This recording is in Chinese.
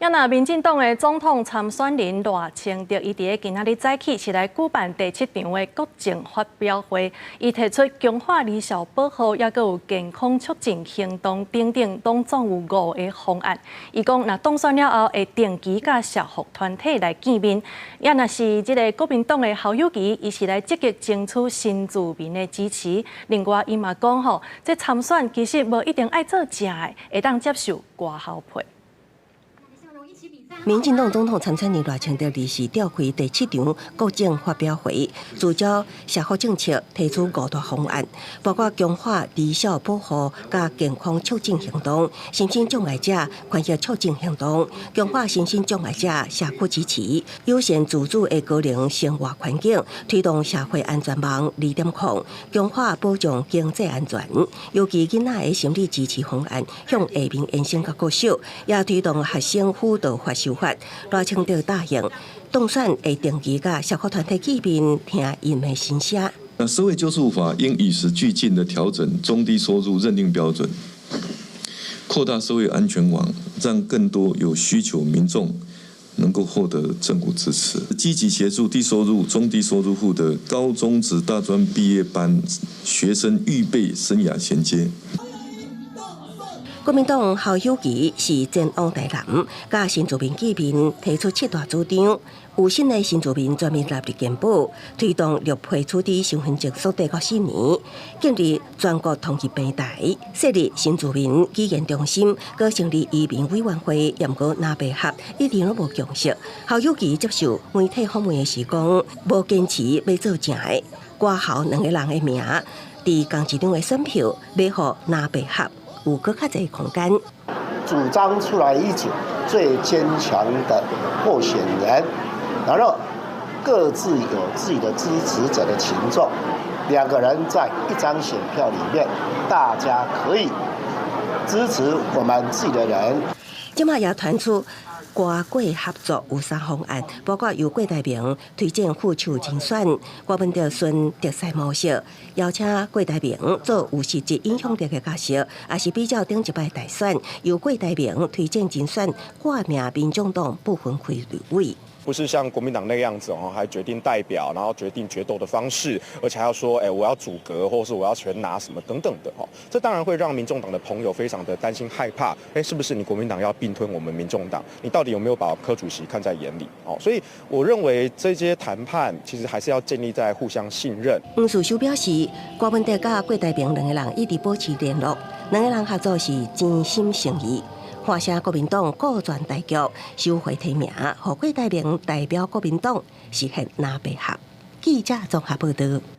要那民进党的总统参选人赖清德，伊伫个今仔日早起是来举办第7场的国政发表会，伊提出强化理小保护，也佮有健康促进行动等等，拢总有5个方案。伊讲，若当选了后，会定期甲社福团体来见面。也若是即个国民党的侯友宜，伊是来积极争取新住民的支持。另外，伊嘛讲吼，这参选其实无一定爱做正的，会当接受挂号配。 民进党总统参选人赖清德二是召开第7场国政发表会，聚焦社福政策，提出5大方案，包括强化低小保护、加健康促进行动、身心障碍者权益促进行动、强化身心障碍者社区支持、优先自主的高龄生活环境、推动社会安全网2.0、强化保障经济安全，尤其囡仔的心理支持方案向下面延伸到国小，也推动学生辅导法修法。赖清德答应，当选会定期甲社福团体见面，听因的心声。那社会救助法应与时俱进的调整中低收入认定标准，扩大社会安全网，让更多有需求民众能够获得政府支持，积极协助低收入、中低收入户的高中职、大专毕业班学生预备生涯衔接。 国民党侯友宜是前往台南，甲新住民见面，提出7大主张。有新的新住民全面纳入健保，推动绿皮处理身份证缩短到4年，建立全国统一平台，设立新住民语言中心，搁成立移民委员会，也搁拿白合，一直拢无共识。侯友宜接受媒体访问的时讲，无坚持要做正的，挂号2个人的名，伫同一张的选票，要互拿白合。 有更较侪空间，主张出来一组最坚强的候选人，然后各自有自己的支持者的群众，2个人在一张选票里面，大家可以支持我们自己的人。今麦也传出。 瓜贵合作有3方案，包括由郭台铭推荐副手竞选，国民党顺特赛模式，邀请郭台铭做有实质影响力的角色，也是比较顶一摆大选，由郭台铭推荐竞选，挂名民众党不分区立委。 不是像国民党那个样子哦，还决定代表，然后决定决斗的方式，而且还要说，我要阻隔，或是我要全拿什么等等的哦。这当然会让民众党的朋友非常的担心害怕，是不是你国民党要并吞我们民众党？你到底有没有把柯主席看在眼里？哦，所以我认为这些谈判其实还是要建立在互相信任。黄素秀表示，国民党甲郭台铭2个人一直保持联络，2个人合作是真心诚意。 华声国民党顾全大局，收回提名，让郭台铭代表国民党实现拿白合。记者综合报道。